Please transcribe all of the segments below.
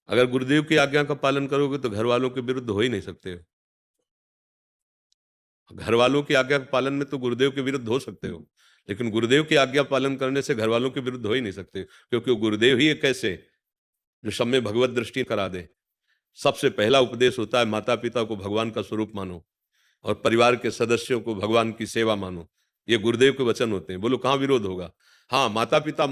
अगर गुरुदेव की आज्ञा का पालन करोगे तो घर वालों के विरुद्ध हो ही नहीं सकते हो। घर वालों की आज्ञा के पालन में तो गुरुदेव के विरुद्ध हो सकते हो, लेकिन गुरुदेव की आज्ञा पालन करने से घर वालों के विरुद्ध हो ही नहीं सकते, क्योंकि वो गुरुदेव ही एक ऐसे जो सब में भगवत दृष्टि करा दे। सबसे पहला उपदेश होता है माता पिता को भगवान का स्वरूप मानो और परिवार के सदस्यों को भगवान की सेवा मानो। ये गुरुदेव के वचन होते हैं। बोलो कहाँ विरोध होगा? हाँ, माता पिता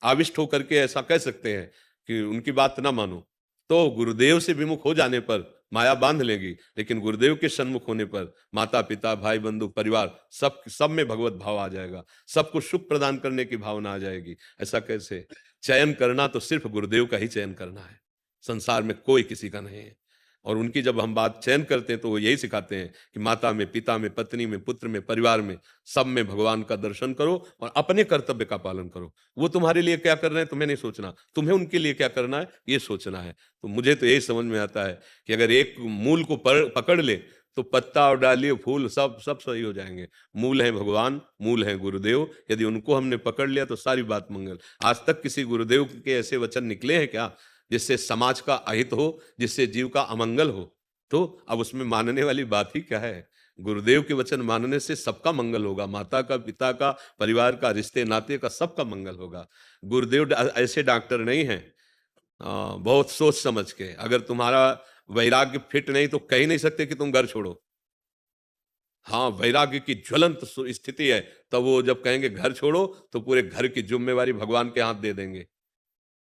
आविष्ट होकर के ऐसा कह सकते हैं कि उनकी बात ना मानो, तो गुरुदेव से विमुख हो जाने पर माया बांध लेगी, लेकिन गुरुदेव के सन्मुख होने पर माता पिता भाई बंधु परिवार सब सब में भगवत भाव आ जाएगा, सबको सुख प्रदान करने की भावना आ जाएगी। ऐसा कैसे? चयन करना तो सिर्फ गुरुदेव का ही चयन करना है, संसार में कोई किसी का नहीं है। और उनकी जब हम बात चयन करते हैं तो वो यही सिखाते हैं कि माता में, पिता में, पत्नी में, पुत्र में, परिवार में, सब में भगवान का दर्शन करो और अपने कर्तव्य का पालन करो। वो तुम्हारे लिए क्या कर रहे हैं तुम्हें नहीं सोचना, तुम्हें उनके लिए क्या करना है ये सोचना है। तो मुझे तो यही समझ में आता है कि अगर एक मूल को पकड़ ले तो पत्ता और डाली और फूल सब सब सही हो जाएंगे। मूल है भगवान, मूल है गुरुदेव, यदि उनको हमने पकड़ लिया तो सारी बात मंगल। आज तक किसी गुरुदेव के ऐसे वचन निकले हैं क्या जिससे समाज का अहित हो, जिससे जीव का अमंगल हो? तो अब उसमें मानने वाली बात ही क्या है? गुरुदेव के वचन मानने से सबका मंगल होगा, माता का, पिता का, परिवार का, रिश्ते नाते का, सबका मंगल होगा। गुरुदेव ऐसे डॉक्टर नहीं हैं बहुत सोच समझ के। अगर तुम्हारा वैराग्य फिट नहीं तो कह ही नहीं सकते कि तुम घर छोड़ो। हाँ, वैराग्य की ज्वलंत स्थिति है, तब वो जब कहेंगे घर छोड़ो तो पूरे घर की जिम्मेवारी भगवान के हाथ दे देंगे।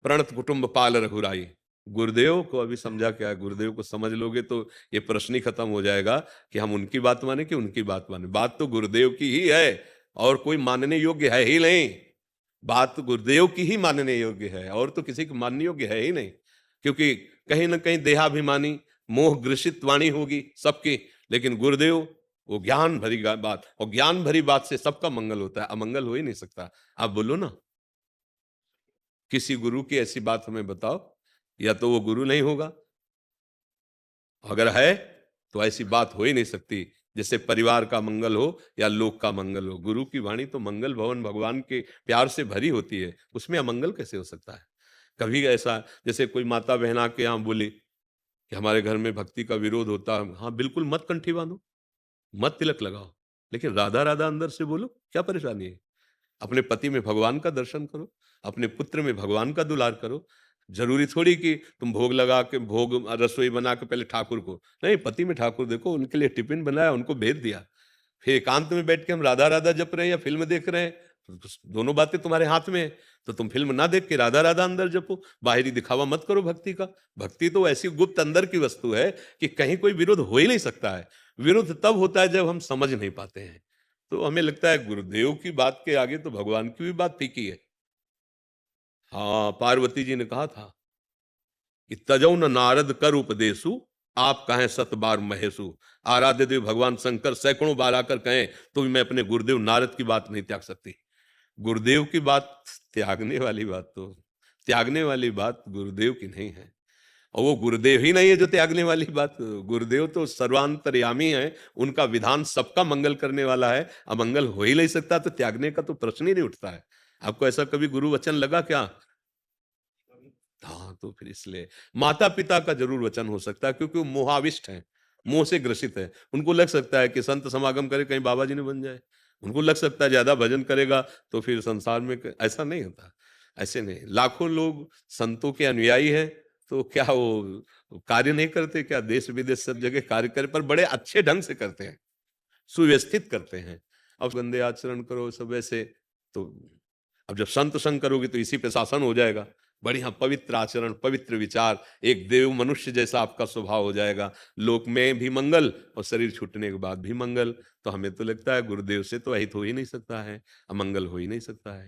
प्रणत कुटुंब पाल रघुराई। गुरुदेव को अभी समझा क्या है? गुरुदेव को समझ लोगे तो ये प्रश्न ही खत्म हो जाएगा कि हम उनकी बात माने कि उनकी बात माने। बात तो गुरुदेव की ही है और कोई मानने योग्य है ही नहीं। बात तो गुरुदेव की ही मानने योग्य है और तो किसी की मानने योग्य है ही नहीं, क्योंकि कहीं ना कहीं देहाभिमानी मोह ग्रसित वाणी होगी सबकी, लेकिन गुरुदेव वो ज्ञान भरी बात, और ज्ञान भरी बात से सबका मंगल होता है, अमंगल हो ही नहीं सकता। आप बोलो ना, किसी गुरु की ऐसी बात हमें बताओ, या तो वो गुरु नहीं होगा, अगर है तो ऐसी बात हो ही नहीं सकती जैसे परिवार का मंगल हो या लोक का मंगल हो। गुरु की वाणी तो मंगल भवन भगवान के प्यार से भरी होती है, उसमें अमंगल कैसे हो सकता है? कभी ऐसा जैसे कोई माता बहन आके यहाँ बोली कि हमारे घर में भक्ति का विरोध होता है, हाँ बिल्कुल मत कंठी बांधो, मत तिलक लगाओ, लेकिन राधा राधा अंदर से बोलो, क्या परेशानी है? अपने पति में भगवान का दर्शन करो, अपने पुत्र में भगवान का दुलार करो। ज़रूरी थोड़ी कि तुम भोग लगा के भोग रसोई बना के पहले ठाकुर को, नहीं पति में ठाकुर देखो, उनके लिए टिफ़िन बनाया, उनको भेज दिया। फिर एकांत में बैठ के हम राधा-राधा जप रहे हैं या फ़िल्म देख रहे हैं, तो दोनों बातें तुम्हारे हाथ में है। तो तुम फ़िल्म ना देख के राधा-राधा अंदर जपो, बाहरी दिखावा मत करो भक्ति का। भक्ति तो ऐसी गुप्त अंदर की वस्तु है कि कहीं कोई विरोध हो ही नहीं सकता है। विरोध तब होता है जब हम समझ नहीं पाते हैं। तो हमें लगता है गुरुदेव की बात के आगे तो भगवान की भी बात फीकी है। हाँ, पार्वती जी ने कहा था कि तजौ न नारद कर उपदेशु, आप कहें सत बार महेशु। आराध्य देव भगवान शंकर सैकड़ों बार आकर कहें तो भी मैं अपने गुरुदेव नारद की बात नहीं त्याग सकती। गुरुदेव की बात त्यागने वाली बात गुरुदेव की नहीं है। और वो गुरुदेव ही नहीं है जो त्यागने वाली बात, गुरुदेव तो सर्वांतर्यामी है, उनका विधान सबका मंगल करने वाला है, अमंगल हो ही नहीं सकता, तो त्यागने का तो प्रश्न ही नहीं उठता है। आपको ऐसा कभी गुरु वचन लगा क्या? हाँ, तो फिर इसलिए माता-पिता का ज़रूर वचन हो सकता है, क्योंकि वो मोहाविष्ट हैं, मोह से ग्रसित हैं। उनको लग सकता है कि संत समागम करे कहीं बाबा जी न बन जाए। उनको लग सकता है ज़्यादा भजन करेगा तो फिर संसार में क ऐसा नहीं होता, ऐसे नहीं। लाखों लोग संतों के अनुयायी हैं, तो क्या वो कार्य नहीं करते क्या? देश-विदेश सब जगह कार्य करे, पर बड़े अच्छे ढंग से करते हैं, सुव्यवस्थित करते हैं। अब गंदे आचरण करो सब ऐसे, तो अब जब संत संग करोगे तो इसी पे शासन हो जाएगा। बढ़िया पवित्र आचरण, पवित्र विचार, एक देव मनुष्य जैसा आपका स्वभाव हो जाएगा। लोक में भी मंगल और शरीर छूटने के बाद भी मंगल। तो हमें तो लगता है गुरुदेव से तो अहित हो ही नहीं सकता है, अमंगल हो ही नहीं सकता है।